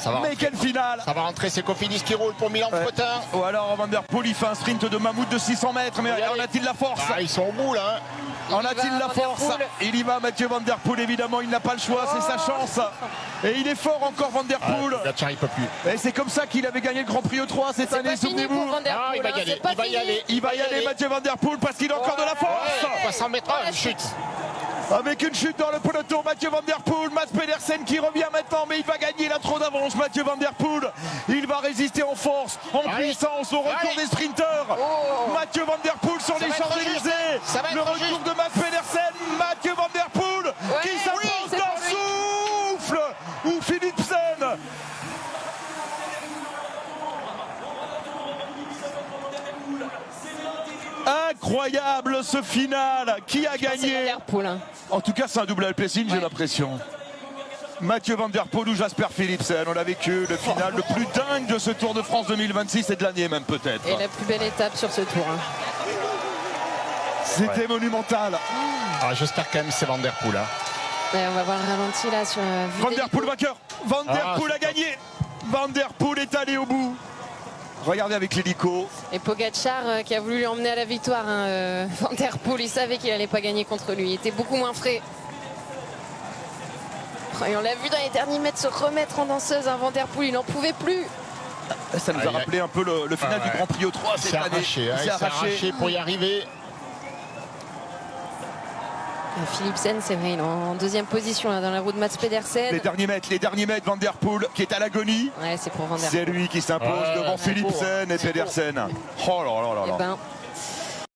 ça va Mais rentrer. quelle finale! Ça va rentrer, c'est Cofidis qui roule pour Milan Fretin. Ou alors Van Der Poel, il fait un sprint de mammouth de 600 mètres, mais en a-t-il la force? Ah, ils sont au bout là. En a-t-il la force? Il y va, Mathieu Van Der Poel, évidemment, il n'a pas le choix, c'est sa chance. Et il est fort encore, Van Der Poel. Tiens, il peut plus. Et c'est comme ça qu'il avait gagné le Grand Prix E3 cette année, souvenez-vous. Ah, il va y aller, il va y aller. Il va y aller, Mathieu Van Der Poel, parce qu'il a encore de la force. 300 mètres, une chute. Avec une chute dans le peloton, Mathieu Van Der Poel, Mats Pedersen qui revient maintenant, mais il va gagner, il a trop d'avance, Mathieu Van Der Poel. Il va résister en force, en puissance, au retour des sprinteurs. Mathieu Van Der Poel sur les Champs-Élysées. Le retour de Mats Pedersen, Mathieu Van Der Poel qui s'impose d'un souffle, ou Philipsen. Incroyable ce final. Qui a gagné? En tout cas, c'est un double Alpecin, j'ai l'impression. Mathieu Van Der Poel ou Jasper Philipsen. On a vécu le final le plus dingue de ce Tour de France 2026 et de l'année même peut-être. Et la plus belle étape sur ce tour. C'était monumental. Ah, j'espère quand même que c'est Van Der Poel. On va voir le ralenti là sur Van Der Poel vainqueur. Van Der Poel a gagné. Van Der Poel est allé au bout. Regardez avec l'hélico. Et Pogacar qui a voulu lui emmener à la victoire. Van Der Poel, il savait qu'il n'allait pas gagner contre lui. Il était beaucoup moins frais. Et on l'a vu dans les derniers mètres se remettre en danseuse. Van Der Poel, il n'en pouvait plus. Ça nous a rappelé un peu le final du Grand Prix E3 cette année. Il s'est arraché pour y arriver. Philipsen, c'est vrai, il est en deuxième position là, dans la roue de Mats Pedersen. Les derniers mètres, Van Der Poel qui est à l'agonie. Ouais, c'est pour Van Der C'est Poel. lui qui s'impose devant Philipsen et Pedersen. Oh là là là là. Eh ben,